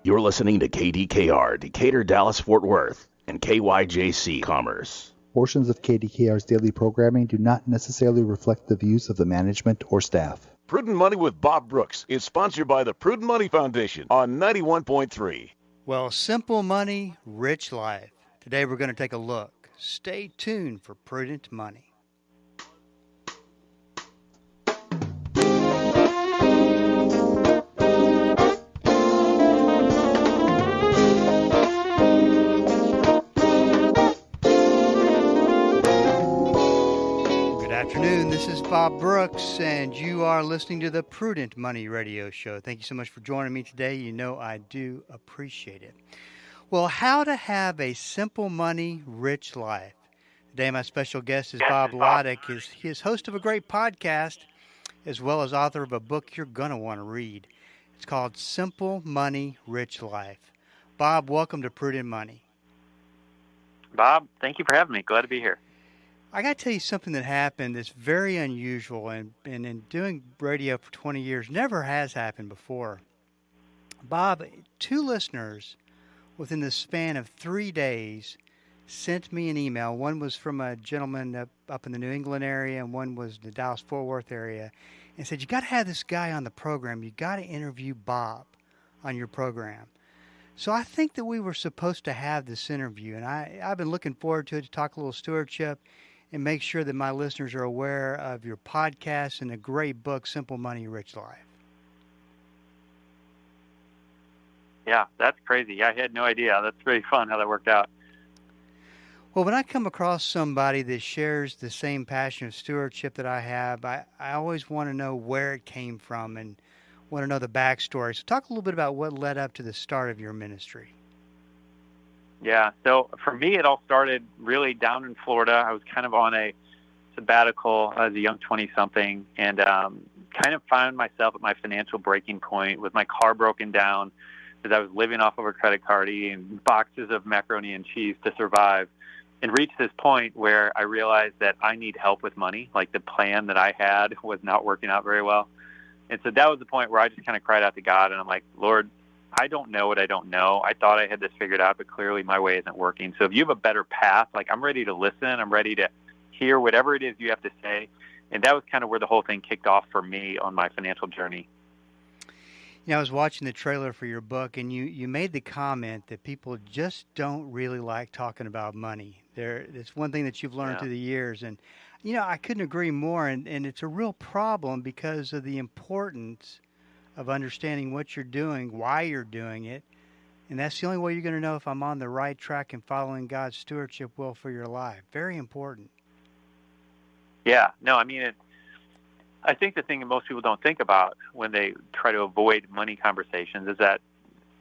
You're listening to KDKR, Decatur, Dallas, Fort Worth, and KYJC Commerce. Portions of KDKR's daily programming do not necessarily reflect the views of the management or staff. Prudent Money with Bob Brooks is sponsored by the Prudent Money Foundation on 91.3. Well, simple money, rich life. Today we're going to take a look. Stay tuned for Prudent Money. Good afternoon, this is Bob Brooks, and you are listening to the Prudent Money Radio Show. Thank you so much for joining me today. You know I do appreciate it. Well, how to have a simple money, rich life. Today my special guest is Bob Lotich. He is host of a great podcast, as well as author of a book you're going to want to read. It's called Simple Money, Rich Life. Bob, welcome to Prudent Money. Bob, thank you for having me. Glad to be here. I got to tell you something that happened that's very unusual, and in doing radio for 20 years, never has happened before. Bob, 2 listeners within the span of 3 days sent me an email. One was from a gentleman up in the New England area, and one was the Dallas-Fort Worth area, and said, you got to have this guy on the program. You got to interview Bob on your program. So I think that we were supposed to have this interview, and I've been looking forward to it, to talk a little stewardship and make sure that my listeners are aware of your podcast and the great book, Simple Money, Rich Life. Yeah, that's crazy. I had no idea. That's really fun how that worked out. Well, when I come across somebody that shares the same passion of stewardship that I have, I always want to know where it came from and want to know the backstory. So talk a little bit about what led up to the start of your ministry. Yeah, so for me, it all started really down in Florida. I was kind of on a sabbatical as a young 20-something and kind of found myself at my financial breaking point with my car broken down as I was living off of a credit card, eating boxes of macaroni and cheese to survive, and reached this point where I realized that I need help with money. Like the plan that I had was not working out very well. And so that was the point where I just kind of cried out to God, and I'm like, Lord, I don't know what I don't know. I thought I had this figured out, but clearly my way isn't working. So if you have a better path, like I'm ready to listen. I'm ready to hear whatever it is you have to say. And that was kind of where the whole thing kicked off for me on my financial journey. You know, I was watching the trailer for your book, and you made the comment that people just don't really like talking about money. It's one thing that you've learned through the years. And, you know, I couldn't agree more. And it's a real problem because of the importance of understanding what you're doing, why you're doing it. And that's the only way you're going to know if I'm on the right track and following God's stewardship will for your life. Very important. Yeah, no, I mean, I think the thing that most people don't think about when they try to avoid money conversations is that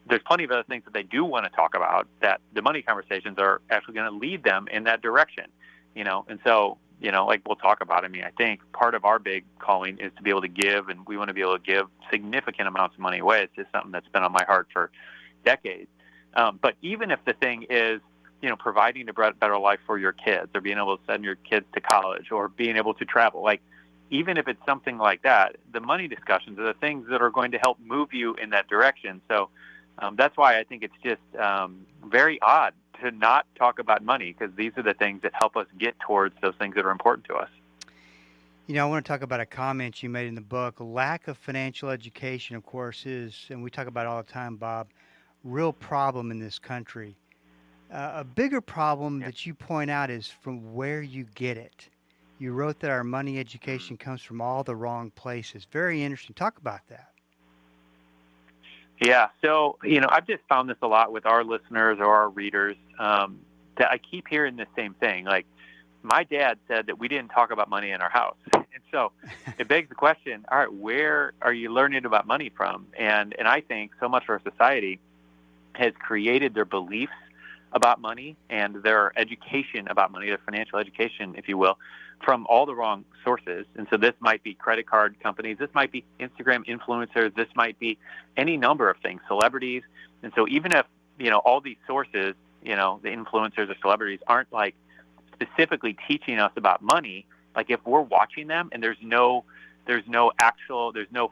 there's plenty of other things that they do want to talk about, that the money conversations are actually going to lead them in that direction, you know. And so, you know, like we'll talk about, I mean, I think part of our big calling is to be able to give, and we want to be able to give significant amounts of money away. It's just something that's been on my heart for decades. But even if the thing is, you know, providing a better life for your kids, or being able to send your kids to college, or being able to travel, like even if it's something like that, the money discussions are the things that are going to help move you in that direction. So that's why I think it's just very odd to not talk about money, because these are the things that help us get towards those things that are important to us. You know, I want to talk about a comment you made in the book. Lack of financial education, of course, is, and we talk about it all the time, Bob, real problem in this country. A bigger problem that you point out is from where you get it. You wrote that our money education comes from all the wrong places. Very interesting. Talk about that. Yeah, so, you know, I've just found this a lot with our listeners or our readers, that I keep hearing the same thing. Like, my dad said that we didn't talk about money in our house. And so it begs the question, all right, where are you learning about money from? And I think so much of our society has created their beliefs about money and their education about money, their financial education, if you will, from all the wrong sources. And so this might be credit card companies, this might be Instagram influencers, this might be any number of things, celebrities. And so even if, you know, all these sources, you know, the influencers or celebrities aren't like specifically teaching us about money, like if we're watching them and there's no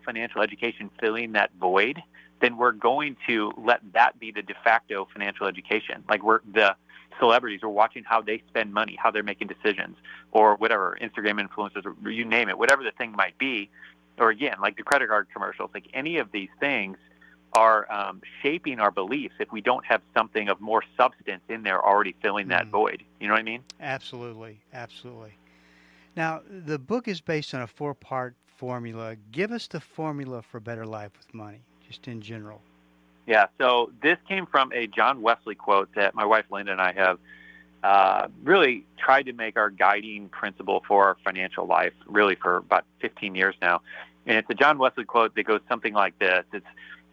financial education filling that void, then we're going to let that be the de facto financial education. Like the celebrities are watching how they spend money, how they're making decisions, or whatever, Instagram influencers, or you name it, whatever the thing might be. Or again, like the credit card commercials, like any of these things are shaping our beliefs if we don't have something of more substance in there already filling that void. You know what I mean? Absolutely. Absolutely. Now, the book is based on a 4-part formula. Give us the formula for a better life with money, just in general. Yeah, so this came from a John Wesley quote that my wife Linda and I have really tried to make our guiding principle for our financial life, really for about 15 years now. And it's a John Wesley quote that goes something like this. It's,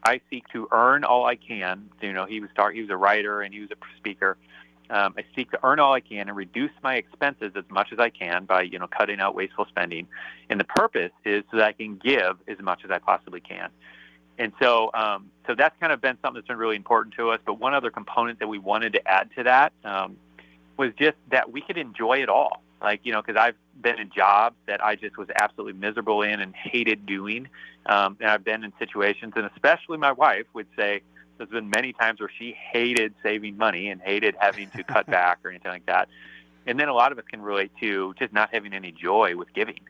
I seek to earn all I can. You know, he was a writer and he was a speaker. I seek to earn all I can and reduce my expenses as much as I can by, cutting out wasteful spending. And the purpose is so that I can give as much as I possibly can. And so that's kind of been something that's been really important to us. But one other component that we wanted to add to that was just that we could enjoy it all. Like, because I've been in jobs that I just was absolutely miserable in and hated doing. And I've been in situations, and especially my wife would say, there's been many times where she hated saving money and hated having to cut back or anything like that. And then a lot of us can relate to just not having any joy with giving.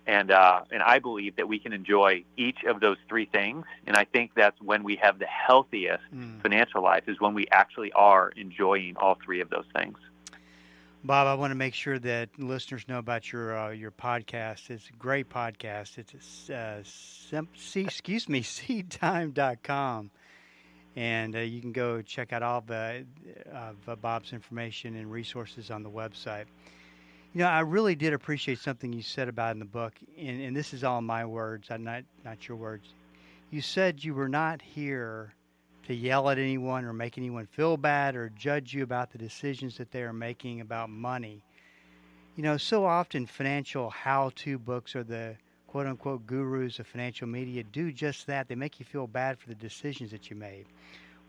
And I believe that we can enjoy each of those three things. And I think that's when we have the healthiest financial life, is when we actually are enjoying all three of those things. Bob, I want to make sure that listeners know about your podcast. It's a great podcast. It's seedtime.com. And you can go check out all the Bob's information and resources on the website. I really did appreciate something you said about in the book, and this is all my words, not your words. You said you were not here to yell at anyone or make anyone feel bad or judge you about the decisions that they are making about money. So often financial how-to books or the quote-unquote gurus of financial media do just that. They make you feel bad for the decisions that you made.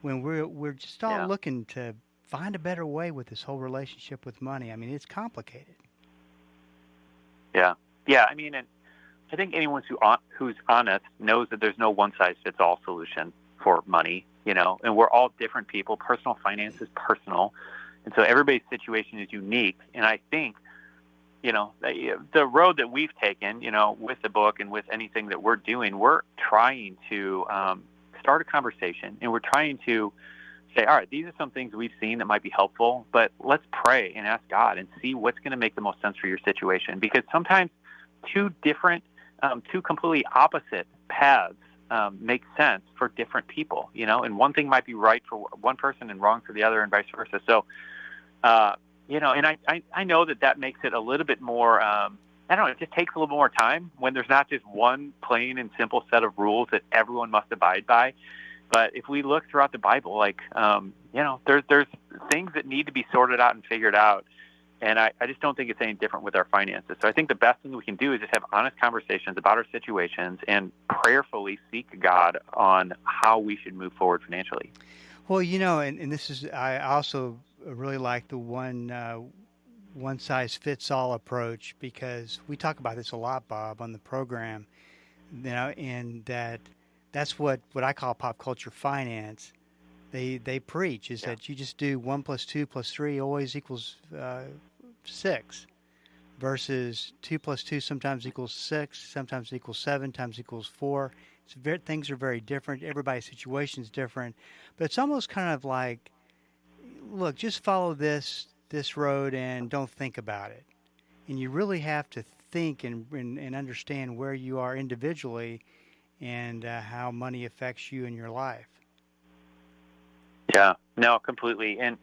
When we're just all looking to find a better way with this whole relationship with money. I mean, it's complicated. Yeah. I mean, and I think anyone who's honest knows that there's no one-size-fits-all solution for money, and we're all different people. Personal finance is personal. And so everybody's situation is unique. And I think, the road that we've taken, with the book and with anything that we're doing, we're trying to start a conversation, and we're trying to say, all right, these are some things we've seen that might be helpful, but let's pray and ask God and see what's going to make the most sense for your situation. Because sometimes two completely opposite paths make sense for different people, and one thing might be right for one person and wrong for the other, and vice versa. So, and I know that makes it a little bit more, it just takes a little more time when there's not just one plain and simple set of rules that everyone must abide by. But if we look throughout the Bible, there's things that need to be sorted out and figured out. And I just don't think it's any different with our finances. So I think the best thing we can do is just have honest conversations about our situations and prayerfully seek God on how we should move forward financially. Well, and this is, I also really like the one-size-fits-all approach, because we talk about this a lot, Bob, on the program, and that's what I call pop culture finance. They preach is that you just do 1 + 2 + 3 always equals 6, versus 2 + 2 sometimes equals 6, sometimes equals 7, sometimes equals 4. Things are very different. Everybody's situation is different, but it's almost kind of like, look, just follow this road and don't think about it. And you really have to think and understand where you are individually and how money affects you in your life. Yeah, no, completely. And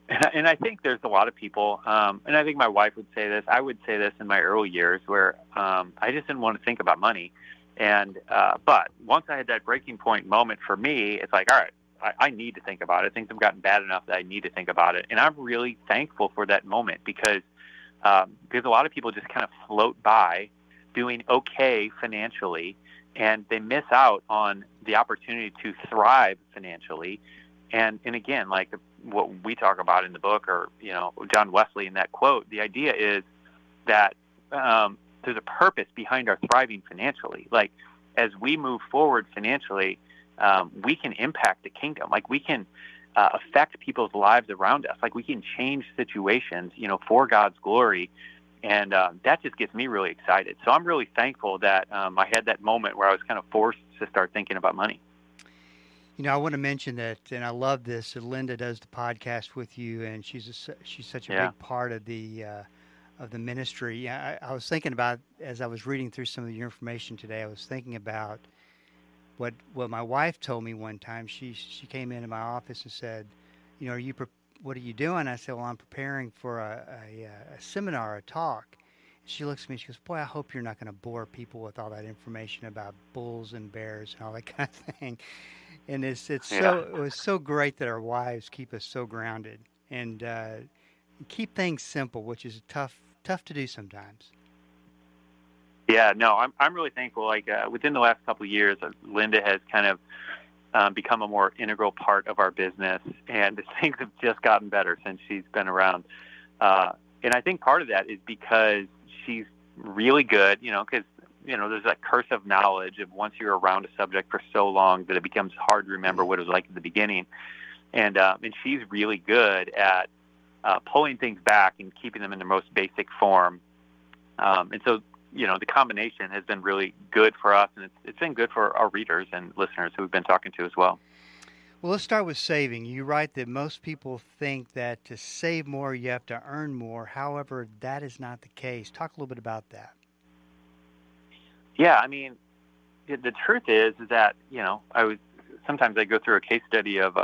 I think there's a lot of people, and I think my wife would say this, I would say this in my early years, where I just didn't want to think about money. And but once I had that breaking point moment for me, it's like, all right, I need to think about it. Things have gotten bad enough that I need to think about it. And I'm really thankful for that moment, because a lot of people just kind of float by doing okay financially, and they miss out on the opportunity to thrive financially. And again, like what we talk about in the book, or John Wesley in that quote, the idea is that there's a purpose behind our thriving financially. Like, as we move forward financially, we can impact the kingdom. Like we can affect people's lives around us. Like we can change situations, for God's glory. And that just gets me really excited. So I'm really thankful that I had that moment where I was kind of forced to start thinking about money. I want to mention that, and I love this, that Linda does the podcast with you, and she's such a big part of the ministry. Yeah, I was thinking about, as I was reading through some of your information today, I was thinking about what my wife told me one time. She came into my office and said, what are you doing? I said, well, I'm preparing for a seminar, a talk. She looks at me and she goes, boy, I hope you're not going to bore people with all that information about bulls and bears and all that kind of thing. And it was so great that our wives keep us so grounded and keep things simple, which is tough to do sometimes. Yeah, no, I'm really thankful. Like within the last couple of years, Linda has kind of become a more integral part of our business, and things have just gotten better since she's been around. And I think part of that is because she's really good, because there's that curse of knowledge of once you're around a subject for so long that it becomes hard to remember what it was like at the beginning. And she's really good at pulling things back and keeping them in their most basic form. And so, the combination has been really good for us, and it's been good for our readers and listeners who we've been talking to as well. Well, let's start with saving. You write that most people think that to save more, you have to earn more. However, that is not the case. Talk a little bit about that. Yeah, I mean, the truth is that, sometimes I go through a case study of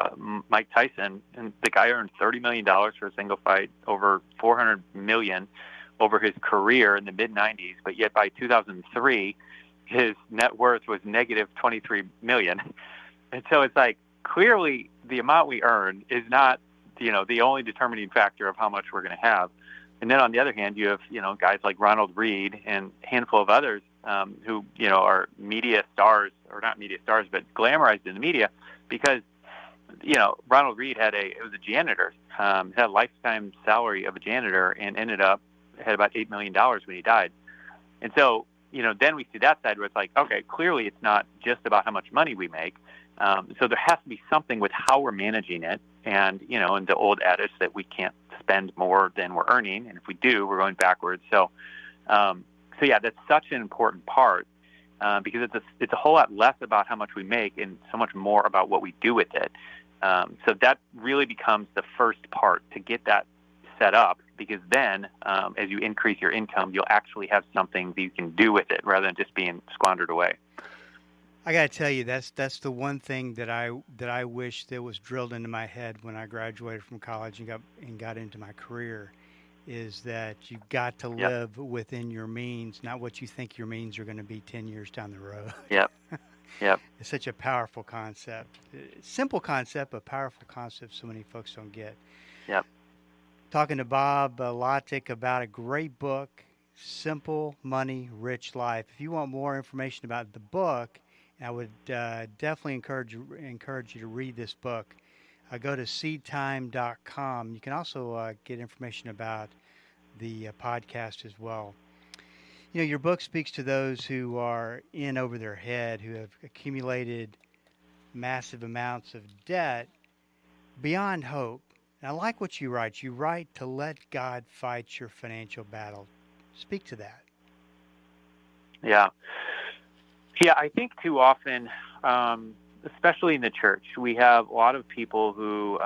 Mike Tyson, and the guy earned $30 million for a single fight, over $400 million over his career in the mid-'90s, but yet by 2003, his net worth was negative $23 million. And so it's like, clearly the amount we earn is not, the only determining factor of how much we're going to have. And then on the other hand, you have, guys like Ronald Reed and a handful of others who, are media stars, or not media stars, but glamorized in the media because, Ronald Reed had a janitor, had a lifetime salary of a janitor and had about $8 million when he died. And so, then we see that side where it's like, okay, clearly it's not just about how much money we make. So there has to be something with how we're managing it. And, and the old adage that we can't spend more than we're earning. And if we do, we're going backwards. So yeah, that's such an important part because it's a whole lot less about how much we make and so much more about what we do with it. So that really becomes the first part to get that set up, because then as you increase your income, you'll actually have something that you can do with it rather than just being squandered away. I got to tell you, that's the one thing that I wish that was drilled into my head when I graduated from college and got into my career, is that you've got to live within your means, not what you think your means are going to be 10 years down the road. Yep. It's such a powerful concept. Simple concept, but powerful concept so many folks don't get. Yep. Talking to Bob Lotich about a great book, Simple Money, Rich Life. If you want more information about the book, I would definitely encourage you to read this book. Go to seedtime.com. You can also get information about the podcast as well. Your book speaks to those who are in over their head, who have accumulated massive amounts of debt beyond hope. And I like what you write. You write to let God fight your financial battle. Speak to that. Yeah, I think too often, especially in the church, we have a lot of people who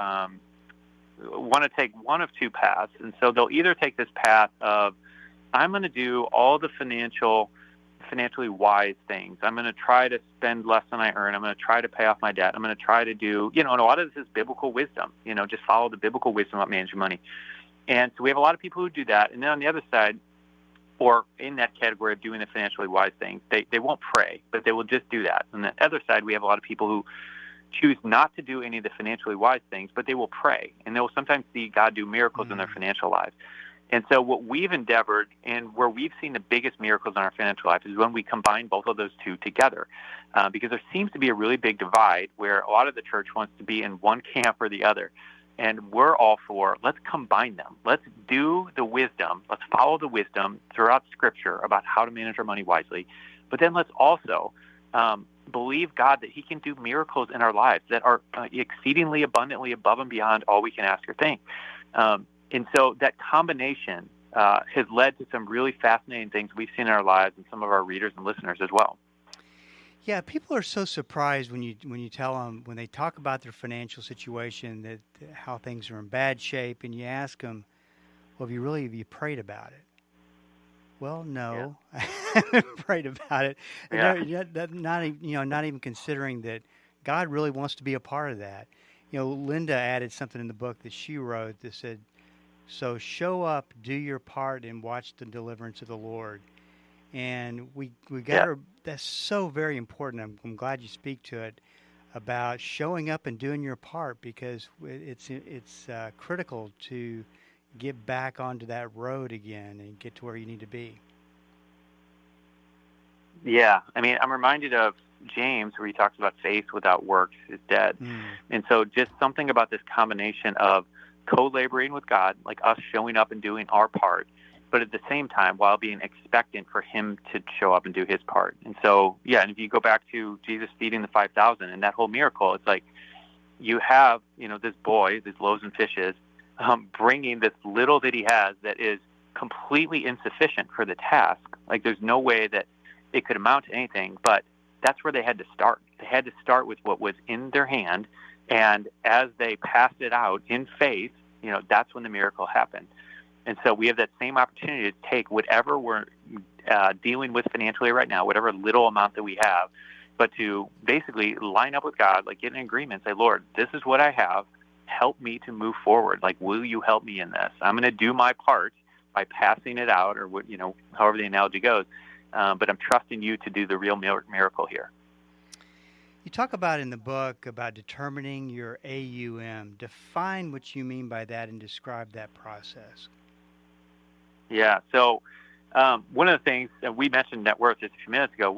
want to take one of two paths. And so they'll either take this path of, I'm going to do all the financially wise things. I'm going to try to spend less than I earn. I'm going to try to pay off my debt. I'm going to try to do, and a lot of this is biblical wisdom, just follow the biblical wisdom about managing money. And so we have a lot of people who do that. And then on the other side, or in that category of doing the financially wise things, they won't pray, but they will just do that. On the other side, we have a lot of people who choose not to do any of the financially wise things, but they will pray, and they will sometimes see God do miracles in their financial lives. And so what we've endeavored, and where we've seen the biggest miracles in our financial life, is when we combine both of those two together, because there seems to be a really big divide where a lot of the church wants to be in one camp or the other. And we're all for, let's combine them. Let's do the wisdom. Let's follow the wisdom throughout Scripture about how to manage our money wisely. But then let's also believe God that he can do miracles in our lives that are exceedingly abundantly above and beyond all we can ask or think. And so that combination has led to some really fascinating things we've seen in our lives and some of our readers and listeners as well. Yeah, people are so surprised when you tell them, when they talk about their financial situation, that how things are in bad shape, and you ask them, well, have you prayed about it? Well, no, I haven't prayed about it. And not even considering that God really wants to be a part of that. Linda added something in the book that she wrote that said, so show up, do your part, and watch the deliverance of the Lord. And we got her. That's so very important. I'm glad you speak to it about showing up and doing your part, because it's critical to get back onto that road again and get to where you need to be. Yeah, I mean, I'm reminded of James, where he talks about faith without works is dead. And so just something about this combination of co-laboring with God, like us showing up and doing our part, but at the same time, while being expectant for him to show up and do his part. And so, and if you go back to Jesus feeding the 5,000 and that whole miracle, it's like you have, this boy, these loaves and fishes, bringing this little that he has that is completely insufficient for the task. Like there's no way that it could amount to anything, but that's where they had to start. They had to start with what was in their hand, and as they passed it out in faith, that's when the miracle happened. And so we have that same opportunity to take whatever we're dealing with financially right now, whatever little amount that we have, but to basically line up with God, like get in agreement, say, Lord, this is what I have. Help me to move forward. Like, will you help me in this? I'm going to do my part by passing it out, or however the analogy goes. But I'm trusting you to do the real miracle here. You talk about in the book about determining your AUM. Define what you mean by that and describe that process. Yeah. So one of the things that we mentioned net worth just a few minutes ago.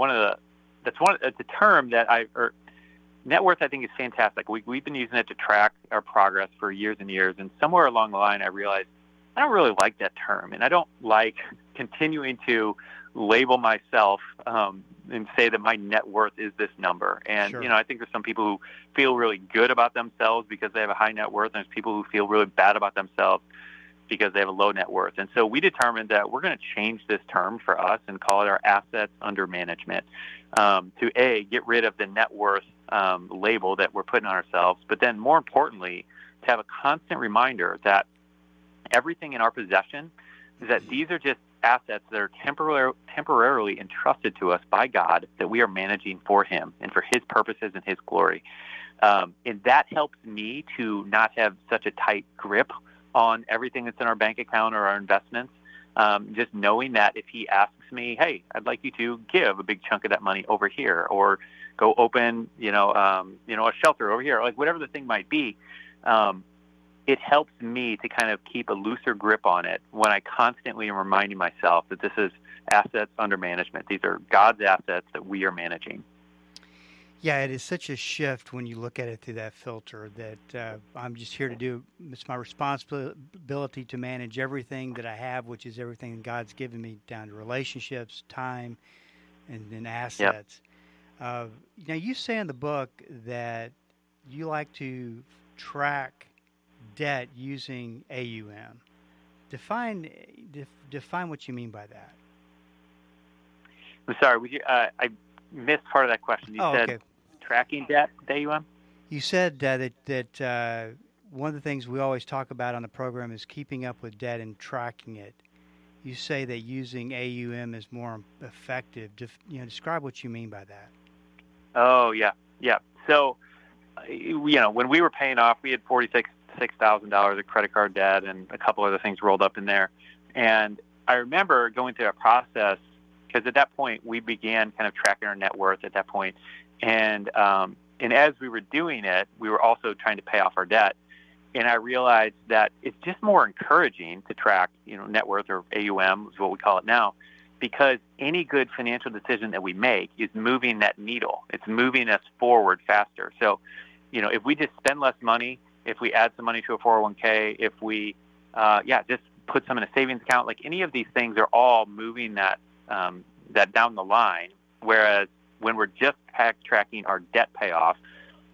It's a term that net worth I think is fantastic. We've been using it to track our progress for years and years. And somewhere along the line, I realized I don't really like that term, and I don't like continuing to label myself and say that my net worth is this number. And Sure. I think there's some people who feel really good about themselves because they have a high net worth, and there's people who feel really bad about themselves because they have a low net worth. And so we determined that we're going to change this term for us and call it our assets under management, to get rid of the net worth label that we're putting on ourselves, but then more importantly, to have a constant reminder that everything in our possession is that these are just assets that are temporarily entrusted to us by God that we are managing for him and for his purposes and his glory. And that helps me to not have such a tight grip on everything that's in our bank account or our investments. Just knowing that if he asks me, hey, I'd like you to give a big chunk of that money over here, or go open, a shelter over here, like whatever the thing might be, it helps me to kind of keep a looser grip on it when I constantly am reminding myself that this is assets under management. These are God's assets that we are managing. Yeah, it is such a shift when you look at it through that filter that I'm just here to do. It's my responsibility to manage everything that I have, which is everything God's given me, down to relationships, time, and assets. Yep. Now, you say in the book that you like to track debt using AUM. Define what you mean by that. I'm sorry. I missed part of that question. You said okay. Tracking debt with AUM? You said that one of the things we always talk about on the program is keeping up with debt and tracking it. You say that using AUM is more effective. Describe what you mean by that. Oh, yeah. So, when we were paying off, we had $46,000 of credit card debt and a couple other things rolled up in there. And I remember going through that process because at that point we began kind of tracking our net worth at that point. And as we were doing it, we were also trying to pay off our debt. And I realized that it's just more encouraging to track, net worth, or AUM is what we call it now, because any good financial decision that we make is moving that needle. It's moving us forward faster. So, if we just spend less money, if we add some money to a 401k, if we, just put some in a savings account, like any of these things are all moving that down the line. Whereas when we're just tracking our debt payoff,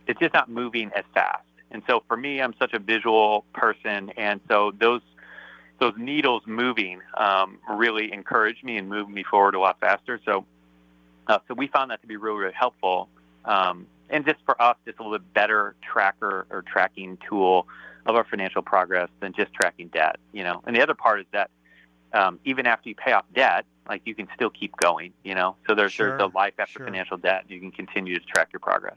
it's just not moving as fast. And so for me, I'm such a visual person, and so those needles moving really encourage me and move me forward a lot faster. So we found that to be really, really helpful. And just for us, just a little bit better tracker or tracking tool of our financial progress than just tracking debt, you know. And the other part is that even after you pay off debt, like you can still keep going, you know. So there's a life after financial debt. You can continue to track your progress.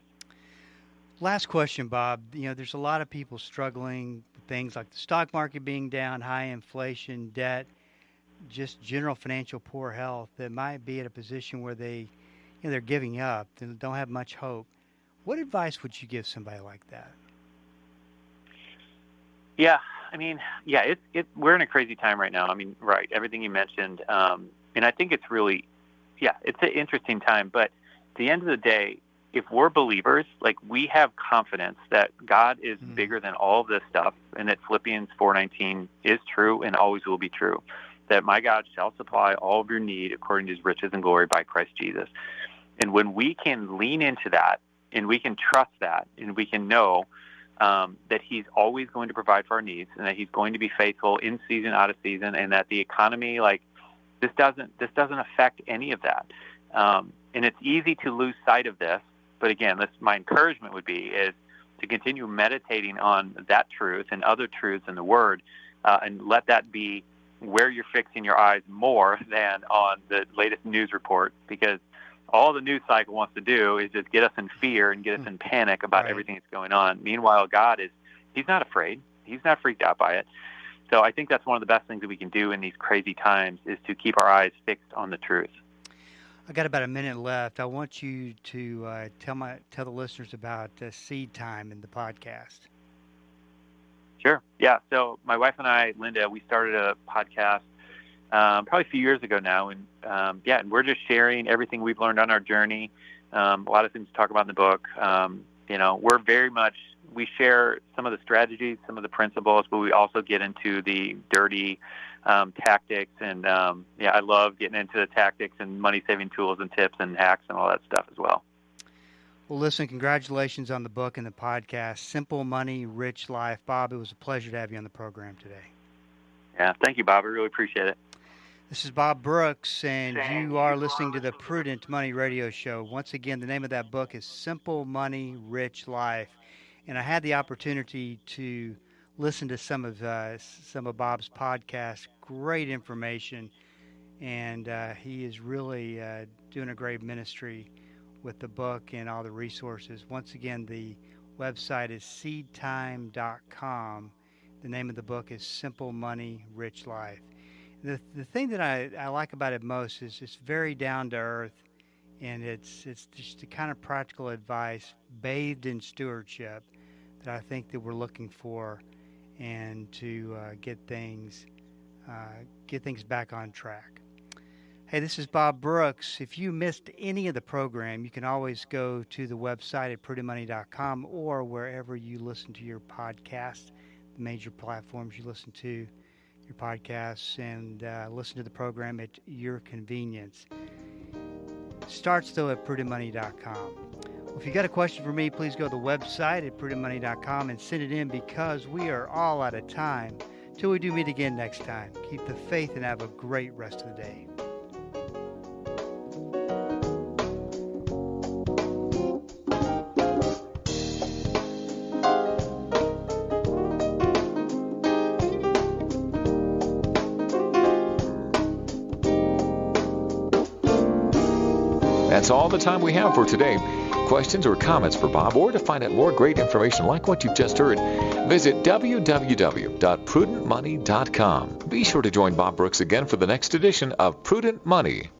Last question, Bob. You know, there's a lot of people struggling with things like the stock market being down, high inflation, debt, just general financial poor health that might be at a position where they're giving up and don't have much hope. What advice would you give somebody like that? Yeah, I mean, we're in a crazy time right now. I mean, right, everything you mentioned, and I think it's really, it's an interesting time. But at the end of the day, if we're believers, like we have confidence that God is bigger than all of this stuff, and that Philippians 4:19 is true and always will be true, that my God shall supply all of your need according to his riches and glory by Christ Jesus. And when we can lean into that, and we can trust that, and we can know that he's always going to provide for our needs, and that he's going to be faithful in season, out of season, and that the economy, like this doesn't affect any of that. And it's easy to lose sight of this. But again, my encouragement would be is to continue meditating on that truth and other truths in the Word, and let that be where you're fixing your eyes more than on the latest news report, because all the news cycle wants to do is just get us in fear and get us in panic about everything that's going on. Meanwhile, God he's not afraid. He's not freaked out by it. So I think that's one of the best things that we can do in these crazy times is to keep our eyes fixed on the truth. I got about a minute left. I want you to tell the listeners about Seed Time and the podcast. Sure. Yeah. So my wife and I, Linda, we started a podcast probably a few years ago now, and and we're just sharing everything we've learned on our journey. A lot of things to talk about in the book. We share some of the strategies, some of the principles, but we also get into the dirty tactics. And I love getting into the tactics and money-saving tools and tips and hacks and all that stuff as well. Well, listen, congratulations on the book and the podcast, Simple Money, Rich Life. Bob, it was a pleasure to have you on the program today. Yeah, thank you, Bob. I really appreciate it. This is Bob Brooks, and you are listening to the Prudent Money Radio Show. Once again, the name of that book is Simple Money, Rich Life. And I had the opportunity to listen to some of Bob's podcasts. Great information, and he is really doing a great ministry with the book and all the resources. Once again, the website is seedtime.com. The name of the book is Simple Money, Rich Life. The thing that I like about it most is it's very down to earth, and it's just the kind of practical advice bathed in stewardship that I think that we're looking for, and to get things back on track. Hey, this is Bob Brooks. If you missed any of the program, you can always go to the website at prudentmoney.com or wherever you listen to your podcast, the major platforms you listen to your podcasts, and listen to the program at your convenience. Starts, though, at prudentmoney.com. If you got a question for me, please go to the website at prudentmoney.com and send it in, because we are all out of time. Till we do meet again next time, keep the faith and have a great rest of the day. That's all the time we have for today. Questions or comments for Bob, or to find out more great information like what you've just heard, visit www.prudentmoney.com. Be sure to join Bob Brooks again for the next edition of Prudent Money.